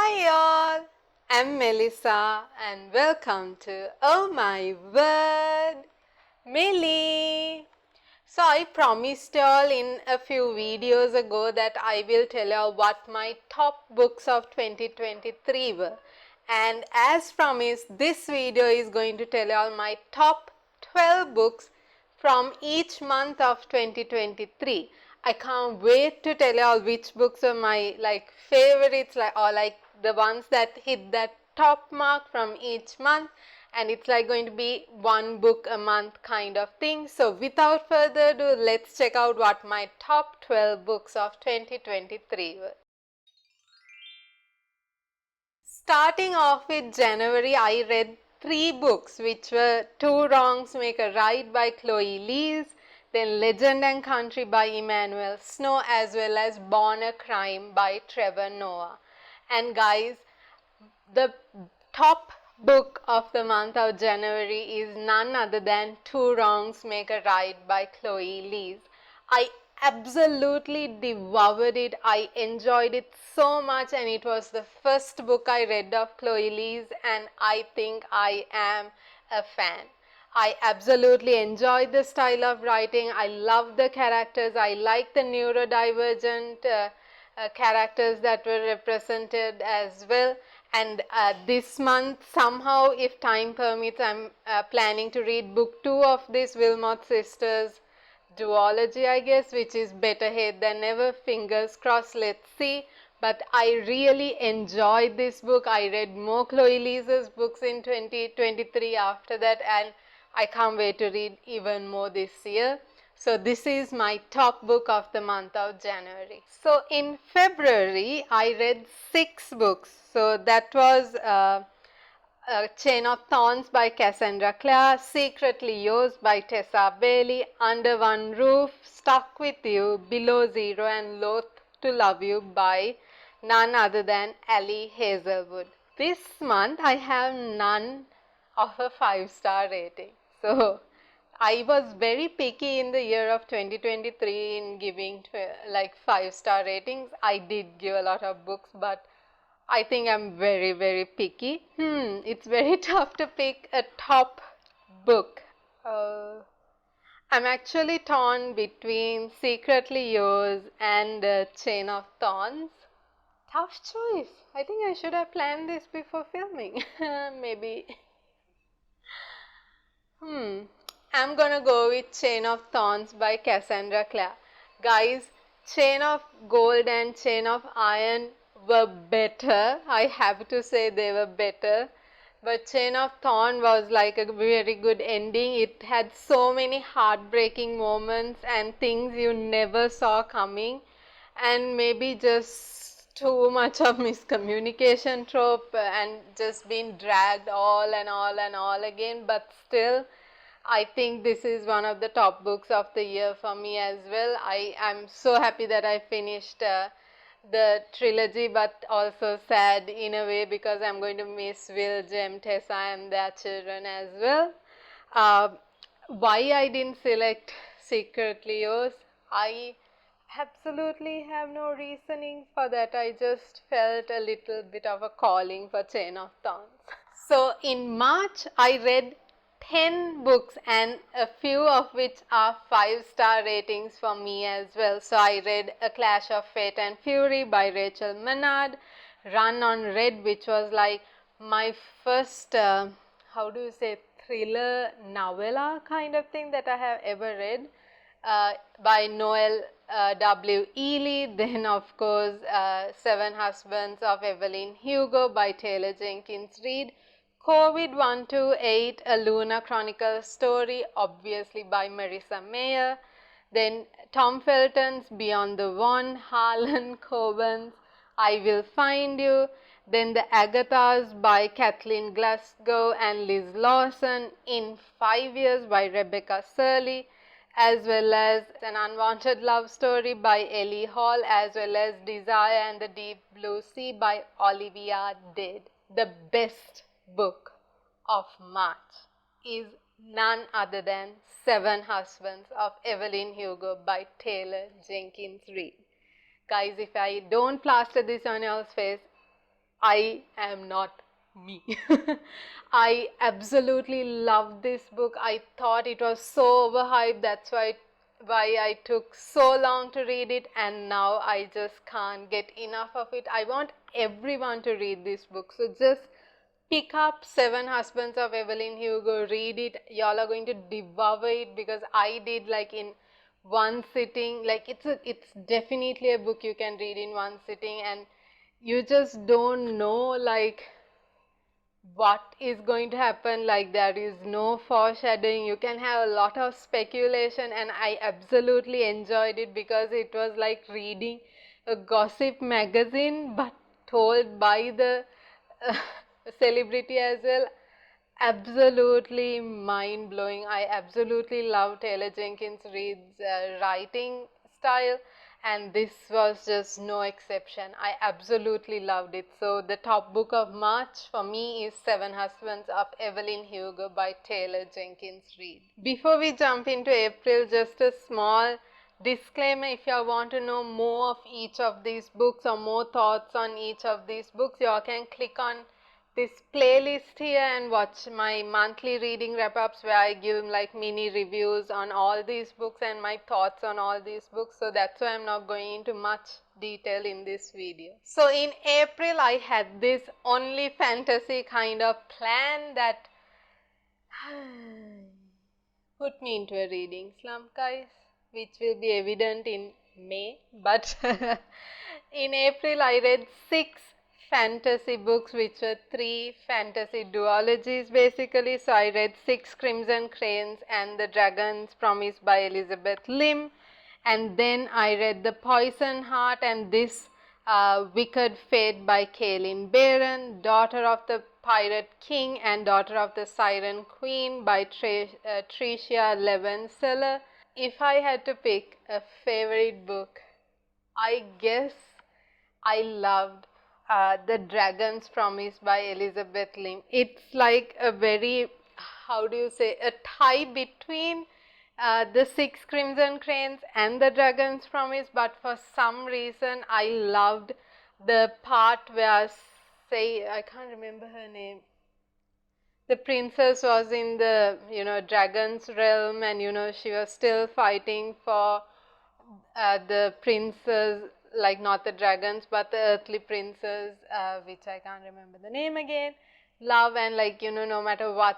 Hi all, I'm Melissa and welcome to Oh My Word, Melly. So I promised y'all in a few videos ago that I will tell y'all what my top books of 2023 were. And as promised, this video is going to tell y'all my top 12 books from each month of 2023. I can't wait to tell y'all which books are my favorites or the ones that hit that top mark from each month, and it's going to be one book a month kind of thing. So without further ado, let's check out what my top 12 books of 2023 were. Starting off with January, I read 3 books, which were Two Wrongs Make a Right by Chloe Lees, then Legend and Country by Emmanuel Snow, as well as Born a Crime by Trevor Noah. And guys, the top book of the month of January is none other than Two Wrongs Make a Right by Chloe Lees. I absolutely devoured it. I enjoyed it so much, and it was the first book I read of Chloe Lees, and I think I am a fan. I absolutely enjoyed the style of writing. I love the characters. I like the neurodivergent characters that were represented as well. And this month, somehow, if time permits, I'm planning to read book 2 of this Wilmot Sisters duology, I guess, which is Better Head Than Ever. Fingers crossed, let's see. But I really enjoyed this book. I read more Chloe Lees's books in 2023 after that, and I can't wait to read even more this year. So this is my top book of the month of January. So in February, I read 6 books. So that was Chain of Thorns by Cassandra Clare, Secretly Yours by Tessa Bailey, Under One Roof, Stuck With You, Below Zero, and Loath to Love You by none other than Ali Hazelwood. This month I have none of a 5-star rating. So I was very picky in the year of 2023 in giving 5-star ratings. I did give a lot of books, but I think I'm very picky. It's very tough to pick a top book. I'm actually torn between Secretly Yours and Chain of Thorns. Tough choice. I think I should have planned this before filming. Maybe. I'm gonna go with Chain of Thorns by Cassandra Clare. Guys, Chain of Gold and Chain of Iron were better. I have to say they were better. But Chain of Thorn was like a very good ending. It had so many heartbreaking moments and things you never saw coming. And maybe just too much of miscommunication trope and just being dragged all again. But still, I think this is one of the top books of the year for me as well. I am so happy that I finished the trilogy, but also sad in a way because I'm going to miss Will, Jem, Tessa and their children as well. Why I didn't select Secretly Yours? I absolutely have no reasoning for that. I just felt a little bit of a calling for Chain of Thorns. So in March, I read 10 books, and a few of which are 5-star ratings for me as well. So I read A Clash of Fate and Fury by Rachel Menard, Run on Red, which was like my first, thriller novella kind of thing that I have ever read, by Noel W. Ely. Then, of course, Seven Husbands of Evelyn Hugo by Taylor Jenkins Reid. COVID 128, A Lunar Chronicle Story, obviously by Marissa Mayer. Then Tom Felton's Beyond the One, Harlan Coben's I Will Find You. Then the Agathas by Kathleen Glasgow and Liz Lawson, In 5 Years by Rebecca Surley, as well as An Unwanted Love Story by Ellie Hall, as well as Desire and the Deep Blue Sea by Olivia Dade. The best book of March is none other than Seven Husbands of Evelyn Hugo by Taylor Jenkins Reid. Guys, if I don't plaster this on y'all's face, I am not me. I absolutely loved this book. I thought it was so overhyped. That's why I took so long to read it, and now I just can't get enough of it. I want everyone to read this book. So just pick up Seven Husbands of Evelyn Hugo, read it. Y'all are going to devour it, because I did like in one sitting. Like it's definitely a book you can read in one sitting, and you just don't know like what is going to happen. Like there is no foreshadowing. You can have a lot of speculation, and I absolutely enjoyed it because it was like reading a gossip magazine but told by the celebrity as well. Absolutely mind blowing. I absolutely love Taylor Jenkins Reid's writing style, and this was just no exception. I absolutely loved it. So the top book of March for me is Seven Husbands of Evelyn Hugo by Taylor Jenkins Reid. Before we jump into April, just a small disclaimer: if you want to know more of each of these books or more thoughts on each of these books, you can click on this playlist here and watch my monthly reading wrap-ups, where I give like mini reviews on all these books and my thoughts on all these books. So that's why I'm not going into much detail in this video. So in April, I had this only fantasy kind of plan that put me into a reading slump, guys, which will be evident in May. But in April, I read 6 fantasy books, which were 3 fantasy duologies basically. So I read 6 Crimson Cranes and the Dragon's Promise by Elizabeth Lim, and then I read The Poison Heart and this Wicked Fate by Kaylin Barron, Daughter of the Pirate King and Daughter of the Siren Queen by Tricia Levenseller. If I had to pick a favorite book, I guess I loved The Dragon's Promise by Elizabeth Lim. It's like a very, how do you say, a tie between the 6 Crimson Cranes and The Dragon's Promise, but for some reason I loved the part where, say, I can't remember her name. The princess was in the, dragon's realm, and, she was still fighting for the princes, like not the dragons, but the earthly princes, which I can't remember the name again. Love, and like, no matter what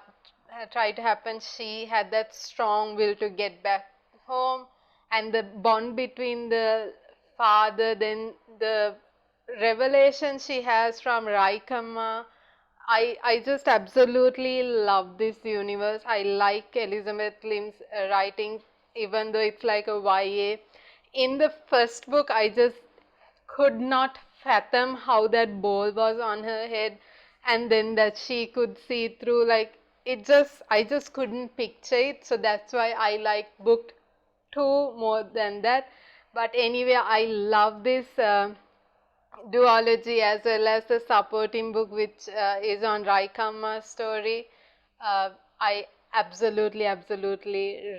tried to happen, she had that strong will to get back home. And the bond between the father, then the revelation she has from Raikama. I just absolutely love this universe. I like Elizabeth Lim's writing, even though it's like a YA. In the first book, I just could not fathom how that bowl was on her head, and then that she could see through, like, I just couldn't picture it. So that's why I like book 2 more than that. But anyway, I love this duology as well as the supporting book, which is on Raikama's story. I absolutely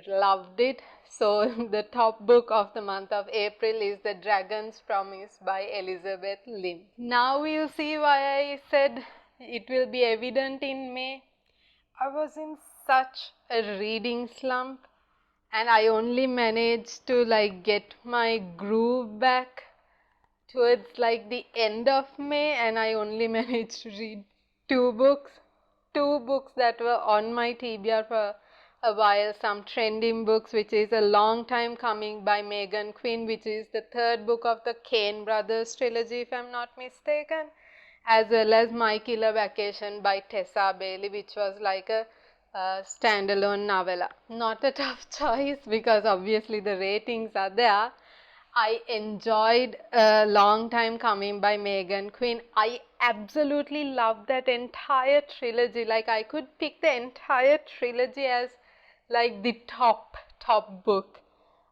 loved it. So the top book of the month of April is The Dragon's Promise by Elizabeth Lim. Now you see why I said it will be evident in May. I was in such a reading slump, and I only managed to like get my groove back towards like the end of May, and I only managed to read 2 books. 2 books that were on my TBR for a while. Some trending books, which is A Long Time Coming by Megan Quinn, which is the 3rd book of the Kane Brothers trilogy, if I'm not mistaken, as well as My Killer Vacation by Tessa Bailey, which was like a standalone novella. Not a tough choice, because obviously the ratings are there. I enjoyed A Long Time Coming by Megan Quinn. I absolutely loved that entire trilogy. Like, I could pick the entire trilogy as like the top book.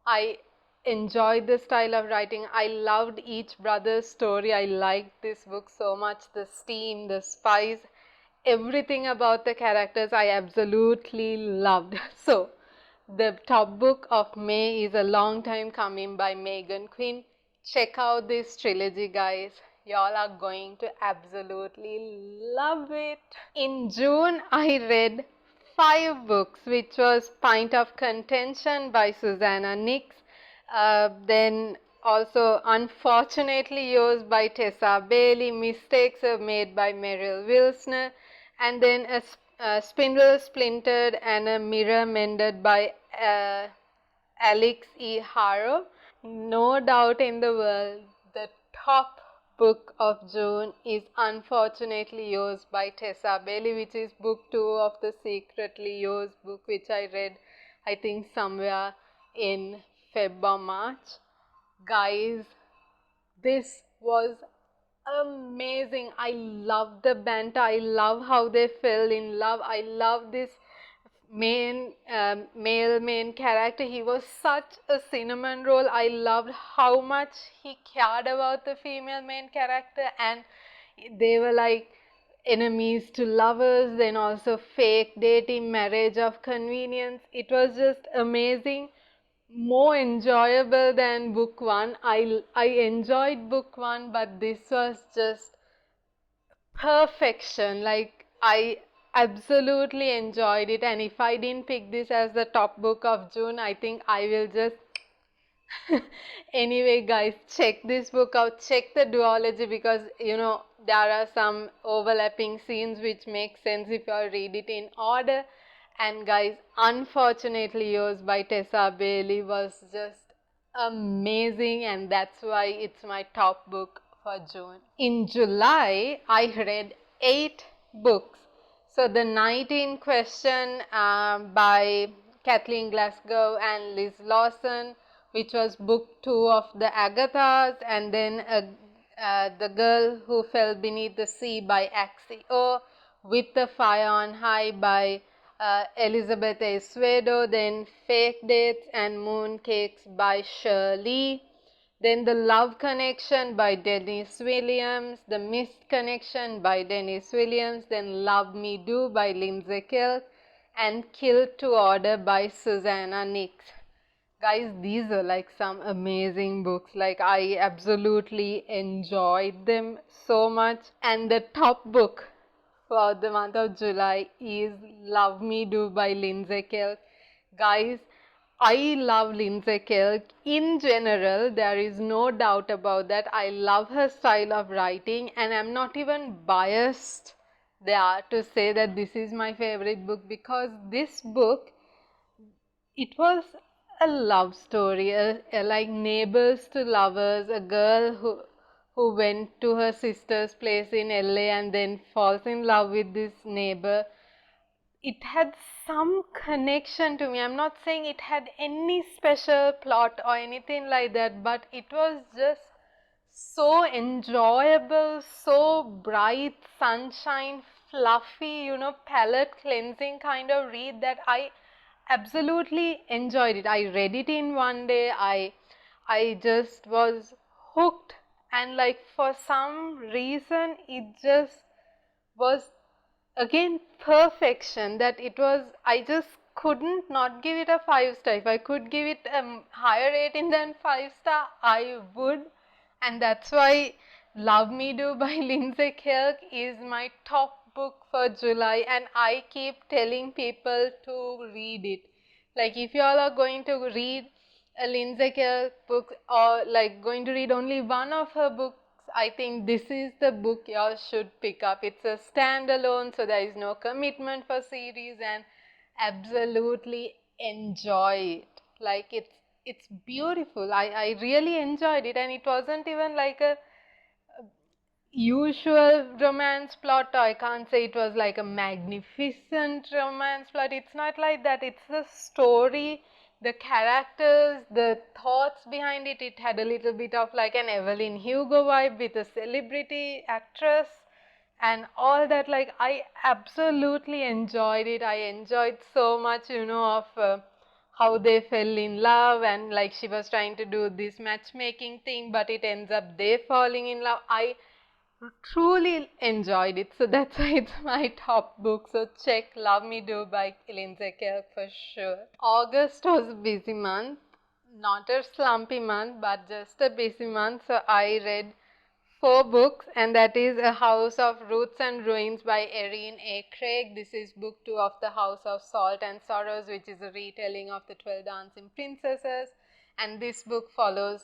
I enjoyed the style of writing. I loved each brother's story. I liked this book so much. The steam, the spice, everything about the characters I absolutely loved. So the top book of May is A Long Time Coming by Megan Quinn. Check out this trilogy, guys. y'all are going to absolutely love it. In June, I read 5 books, which was Pint of Contention by Susanna Nix, then also Unfortunately Yours by Tessa Bailey, Mistakes Are Made by Merrill Wilson, and then a Spindle Splintered and a Mirror Mended by Alex E. Harrow. No doubt in the world, the top book of June is Unfortunately Yours by Tessa Bailey, which is book 2 of the Secretly Yours book, which I read, I think, somewhere in Feb or March. Guys, this was amazing. I love the banter. I love how they fell in love. I love this male main character. He was such a cinnamon roll. I loved how much he cared about the female main character, and they were like enemies to lovers, then also fake dating, marriage of convenience. It was just amazing, more enjoyable than book 1. I enjoyed book 1, but this was just perfection. Like, I absolutely enjoyed it, and if I didn't pick this as the top book of June, I think I will just anyway, guys, check this book out. Check the duology, because there are some overlapping scenes which make sense if you read it in order. And guys, Unfortunately Yours by Tessa Bailey was just amazing, and that's why it's my top book for June. In July, I read 8 books. So The Night in Question by Kathleen Glasgow and Liz Lawson, which was book 2 of the Agathas, and then The Girl Who Fell Beneath the Sea by Axie O, With the Fire on High by Elizabeth A. Swedo, then Fake Dates and Mooncakes by Shirley, then The Love Connection by Dennis Williams, The Missed Connection by Dennis Williams, then Love Me Do by Lindsay Kelk, and Kill to Order by Susanna Nix. Guys, these are like some amazing books. Like, I absolutely enjoyed them so much. And the top book for the month of July is Love Me Do by Lindsay Kelk. Guys, I love Lindsay Kelk in general. There is no doubt about that. I love her style of writing, and I'm not even biased there to say that this is my favorite book, because this book, it was a love story, like neighbors to lovers, a girl who went to her sister's place in LA and then falls in love with this neighbor. It had some connection to me. I'm not saying it had any special plot or anything like that, but it was just so enjoyable, so bright, sunshine, fluffy, palate cleansing kind of read that I absolutely enjoyed it. I read it in one day. I just was hooked, and like for some reason it just was again perfection, that it was, I just couldn't not give it a 5-star. If I could give it a higher rating than 5-star, I would. And that's why Love Me Do by Lindsay Kelk is my top book for July, and I keep telling people to read it. Like, if you all are going to read a Lindsay Kelk book, or like going to read only one of her books, I think this is the book y'all should pick up. It's a standalone, so there is no commitment for series, and absolutely enjoy it. Like, it's beautiful. I really enjoyed it, and it wasn't even like a usual romance plot. I can't say it was like a magnificent romance plot. It's not like that. It's the story, the characters, the thoughts behind it. It had a little bit of like an Evelyn Hugo vibe with a celebrity actress and all that. Like, I absolutely enjoyed it. I enjoyed so much, of how they fell in love, and like she was trying to do this matchmaking thing, but it ends up they falling in love. I truly enjoyed it. So that's why it's my top book. So check Love Me Do by Lindsay Kelk for sure. August was a busy month. Not a slumpy month, but just a busy month. So I read four books, and that is A House of Roots and Ruins by Erin A. Craig. This is book 2 of The House of Salt and Sorrows, which is a retelling of the 12 Dancing Princesses. And this book follows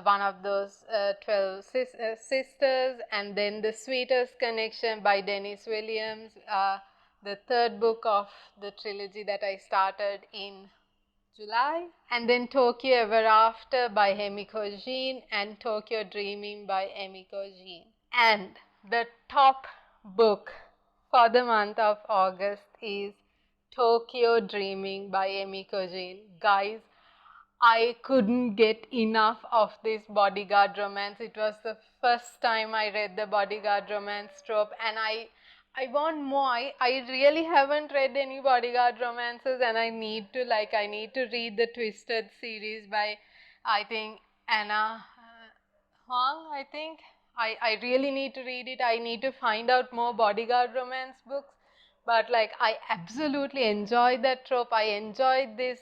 one of those 12 sisters. And then The Sweetest Connection by Dennis Williams, the third book of the trilogy that I started in July. And then Tokyo Ever After by Hemiko Jean and Tokyo Dreaming by Emiko Jean. And the top book for the month of August is Tokyo Dreaming by Emiko Jean. Guys, I couldn't get enough of this bodyguard romance. It was the first time I read the bodyguard romance trope, and I want more. I really haven't read any bodyguard romances, and I need to read the Twisted series by, I think, Anna Huang, I think. I really need to read it. I need to find out more bodyguard romance books. But like, I absolutely enjoyed that trope. I enjoyed this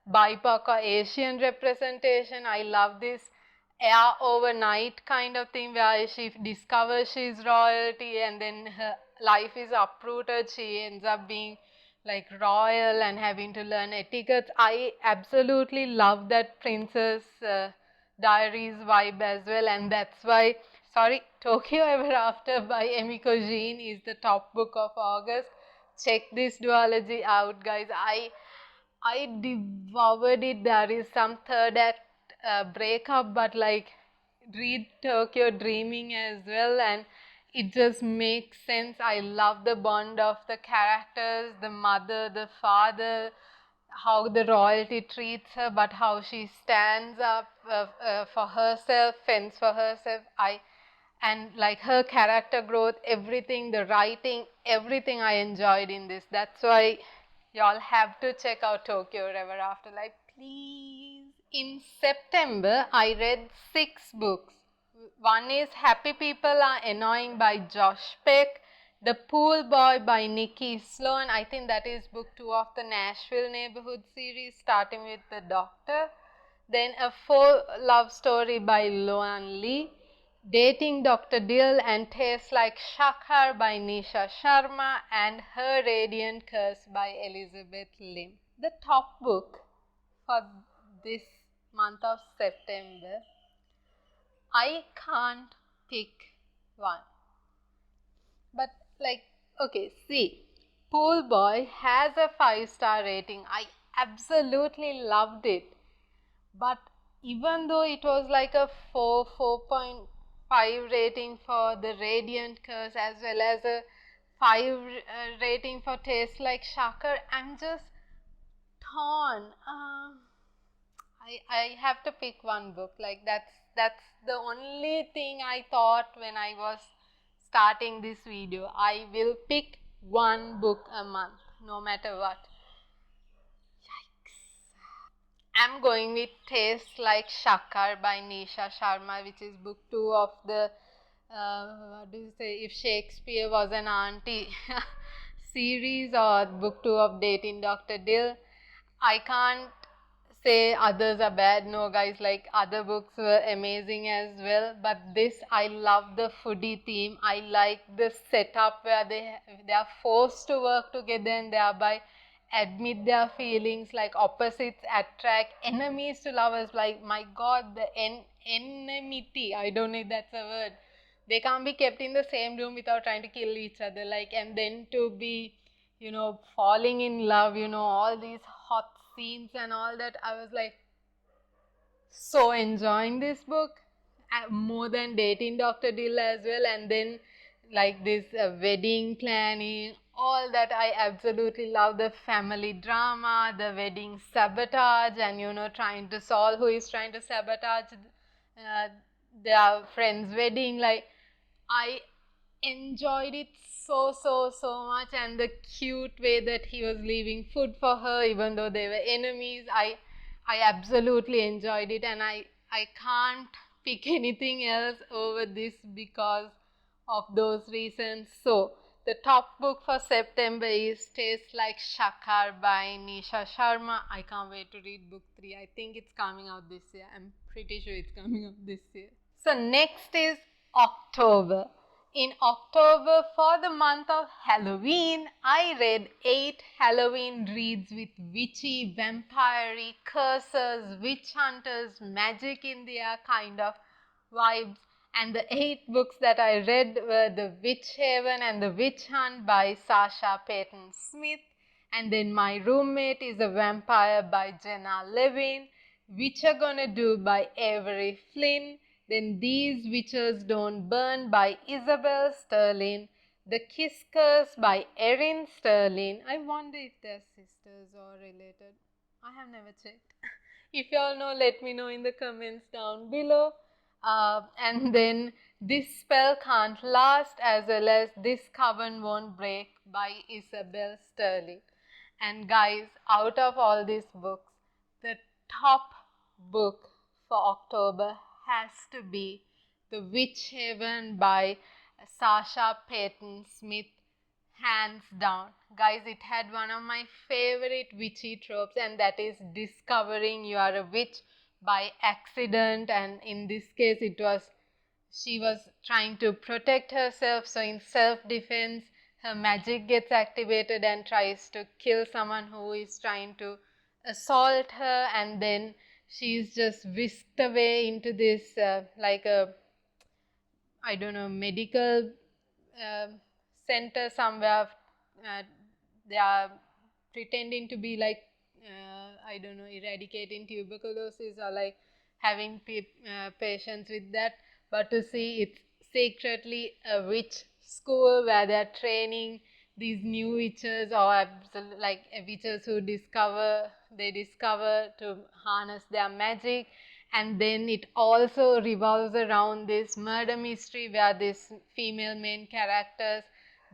BIPOC or Asian representation. I love this air overnight kind of thing where she discovers she's royalty and then her life is uprooted. She ends up being like royal and having to learn etiquette. I absolutely love that Princess Diaries vibe as well, and that's why, sorry, Tokyo Ever After by Emiko Jean is the top book of August. Check this duology out, guys. I devoured it. There is some third act breakup, but like, read Tokyo Dreaming as well, and it just makes sense. I love the bond of the characters, the mother, the father, how the royalty treats her, but how she stands up for herself, fends for herself. And like her character growth, everything, the writing, everything I enjoyed in this. That's why y'all have to check out Tokyo Ever After. Like, please. In September, I read 6 books. One is Happy People Are Annoying by Josh Peck, The Pool Boy by Nikki Sloan. I think that is book 2 of the Nashville Neighborhood series, starting with The Doctor. Then A Faux Love Story by Loan Lee, Dating Dr. Dill and Tastes Like Shakhar by Nisha Sharma, and Her Radiant Curse by Elizabeth Lim. The top book for this month of September, I can't pick one. But like, okay, see, Pool Boy has a 5-star rating. I absolutely loved it. But even though it was like a 4.5 rating for The Radiant Curse as well as a 5 rating for Taste Like Shakhar, I'm just torn. I have to pick one book. Like, that's the only thing I thought when I was starting this video. I will pick one book a month, no matter what. I'm going with Taste Like Shakhar by Nisha Sharma, which is book 2 of the, what do you say, If Shakespeare Was an Auntie series, or book 2 of Dating Dr. Dill. I can't say others are bad. No, guys, like, other books were amazing as well. But this, I love the foodie theme. I like the setup where they are forced to work together and thereby admit their feelings, like opposites attract, enemies to lovers. Like, my God, the enmity, I don't know if that's a word. They can't be kept in the same room without trying to kill each other. Like, and then to be, falling in love, all these hot scenes and all that. I was like so enjoying this book, more than Dating Dr. Dill as well. And then like this wedding planning, all that. I absolutely love the family drama, the wedding sabotage, and trying to solve who is trying to sabotage uh, their friend's wedding. Like, I enjoyed it so much, and the cute way that he was leaving food for her even though they were enemies. I absolutely enjoyed it, and I can't pick anything else over this because of those reasons. So the top book for September is Tastes Like Shakhar by Nisha Sharma. I can't wait to read book 3. I think it's coming out this year. I'm pretty sure it's coming out this year. So next is October. In October, for the month of Halloween, I read 8 Halloween reads with witchy, vampire-y, curses, witch hunters, magic in the air kind of vibes. And the 8 books that I read were The Witch Haven and The Witch Hunt by Sasha Payton Smith. And then My Roommate is a Vampire by Jenna Levin. Witcher Gonna Do by Avery Flynn. Then These Witches Don't Burn by Isabel Sterling. The Kiss Curse by Erin Sterling. I wonder if they're sisters or related. I have never checked. If you all know, let me know in the comments down below. And then This Spell Can't Last, as well as This Coven Won't Break by Isabel Sterling. And guys, out of all these books, the top book for October has to be The Witch Haven by Sasha Payton Smith, hands down. Guys, it had one of my favorite witchy tropes, and that is discovering you are a witch by accident. And in this case, she was trying to protect herself, so in self-defense, her magic gets activated and tries to kill someone who is trying to assault her, and then she's just whisked away into this like a, I don't know, medical uh, center somewhere. Uh, they are pretending to be like, I don't know, eradicating tuberculosis or like having patients with that. But to see it's secretly a witch school where they're training these new witches or like witches who discover to harness their magic. And then it also revolves around this murder mystery where this female main character's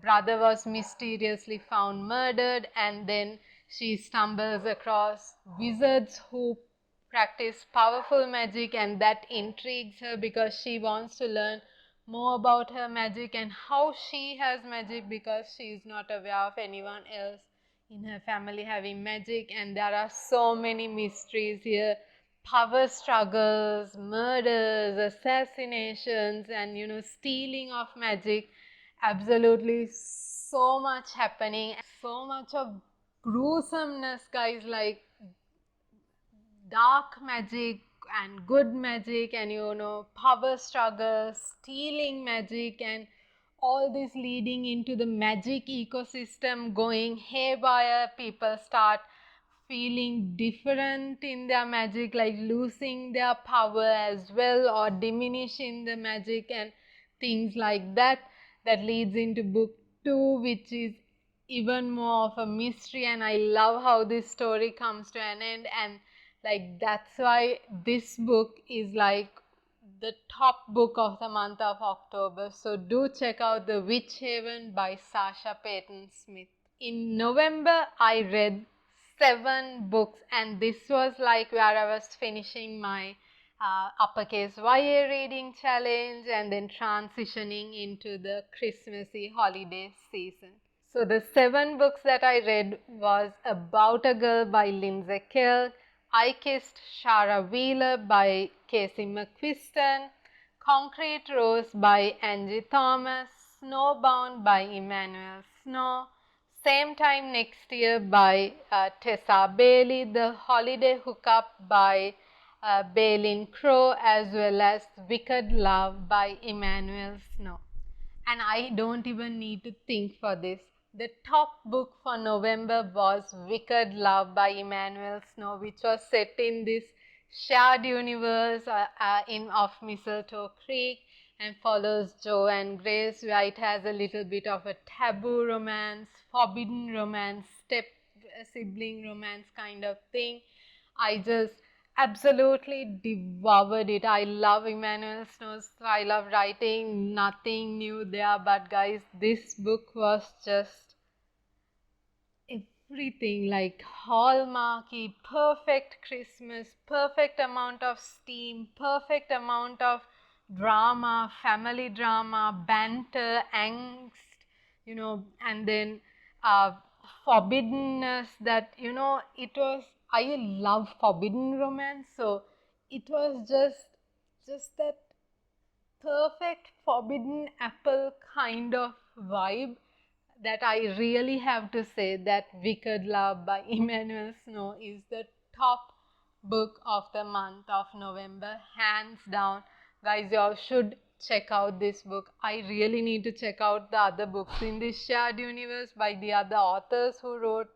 brother was mysteriously found murdered, and then she stumbles across wizards who practice powerful magic, and that intrigues her because she wants to learn more about her magic and how she has magic, because she is not aware of anyone else in her family having magic. And there are so many mysteries here, power struggles, murders, assassinations, and stealing of magic. Absolutely so much happening, so much of gruesomeness, guys, like dark magic and good magic, and power struggles, stealing magic, and all this leading into the magic ecosystem going haywire. People start feeling different in their magic, like losing their power as well or diminishing the magic and things like that. That leads into book 2, which is even more of a mystery, and I love how this story comes to an end. And like that's why this book is like the top book of the month of October. So do check out The Witch Haven by Sasha Payton Smith. In November, I read 7 books, and this was like where I was finishing my uppercase YA reading challenge and then transitioning into the Christmassy holiday season. So the 7 books that I read was About a Girl by Lindsay Kell, I Kissed Shara Wheeler by Casey McQuiston, Concrete Rose by Angie Thomas, Snowbound by Emmanuel Snow, Same Time Next Year by Tessa Bailey, The Holiday Hookup by Bailyn Crow, as well as Wicked Love by Emmanuel Snow. And I don't even need to think for this. The top book for November was Wicked Love by Emmanuel Snow, which was set in this shared universe of Mistletoe Creek, and follows Jo and Grace, where it has a little bit of a taboo romance, forbidden romance, step sibling romance kind of thing. I just absolutely devoured it. I love Emmanuel Snow's style of writing, nothing new there, but guys, this book was just everything, like hallmarky, perfect Christmas, perfect amount of steam, perfect amount of drama, family drama, banter, angst, and then forbiddenness, that it was, I love forbidden romance, so it was just that perfect forbidden apple kind of vibe that I really have to say that Wicked Love by Emmanuel Snow is the top book of the month of November, hands down. Guys, y'all should check out this book. I really need to check out the other books in this shared universe by the other authors who wrote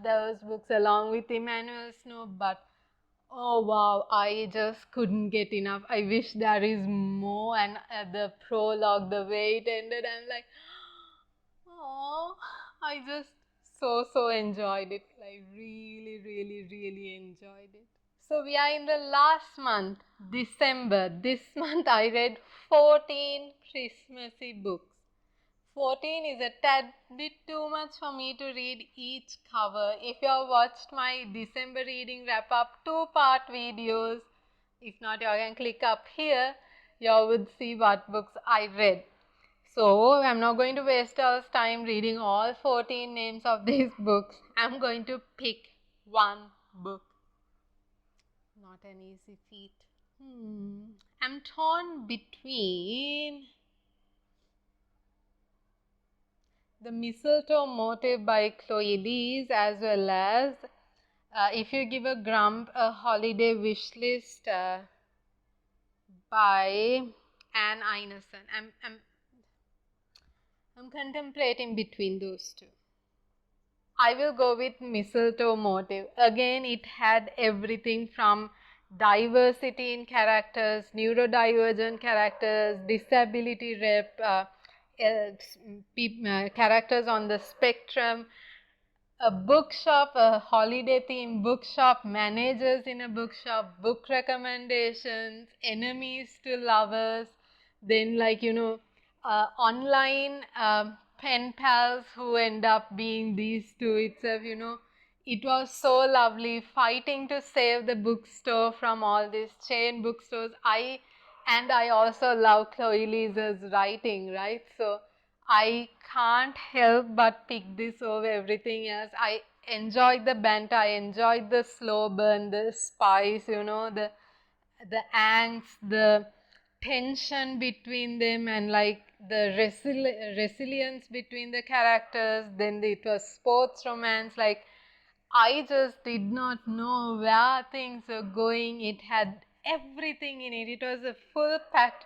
those books along with Emmanuel Snow, but oh wow, I just couldn't get enough. I wish there is more. And the prologue, the way it ended, I'm like, oh, I just so enjoyed it. Like, really enjoyed it. So, we are in the last month, December. This month, I read 14 Christmassy books. 14 is a tad bit too much for me to read each cover. If you have watched my December reading wrap up 2-part videos, if not, you can click up here, you would see what books I read. So, I'm not going to waste our time reading all 14 names of these books. I'm going to pick one book. Not an easy feat. I'm torn between The Mistletoe Motive by Chloe Lees, as well as If You Give a Grump a Holiday Wish List by Anne Ineson. I'm contemplating between those two. I will go with Mistletoe Motive. Again, it had everything from diversity in characters, neurodivergent characters, disability rep, characters on the spectrum, a bookshop, a holiday themed bookshop, managers in a bookshop, book recommendations, enemies to lovers, then online pen pals who end up being these two itself, it was so lovely fighting to save the bookstore from all these chain bookstores. I also love Chloe Lee's writing, right? So I can't help but pick this over everything else. I enjoyed the banter, I enjoyed the slow burn, the spice, the angst, the tension between them, and like the resilience between the characters. Then it was sports romance. Like, I just did not know where things were going. It had everything in it. It was a full packed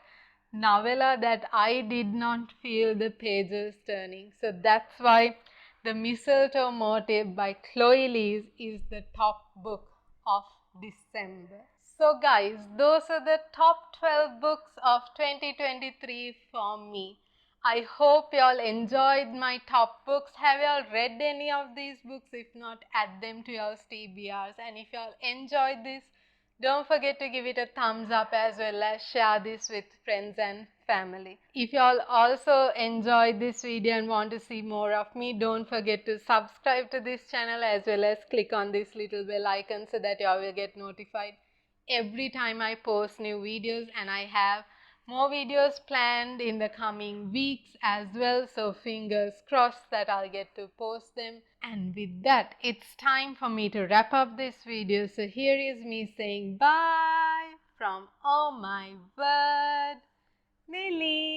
novella that I did not feel the pages turning. So that's why The Mistletoe Motive by Chloe Lees is the top book of December. So guys, those are the top 12 books of 2023 for me. I hope you all enjoyed my top books. Have you all read any of these books? If not, add them to your TBRs. And if you all enjoyed this, don't forget to give it a thumbs up, as well as share this with friends and family. If you all also enjoyed this video and want to see more of me, don't forget to subscribe to this channel, as well as click on this little bell icon so that you all will get notified every time I post new videos. And I have more videos planned in the coming weeks as well, so fingers crossed that I'll get to post them. And with that, it's time for me to wrap up this video. So here is me saying bye from Oh My Word, Melly.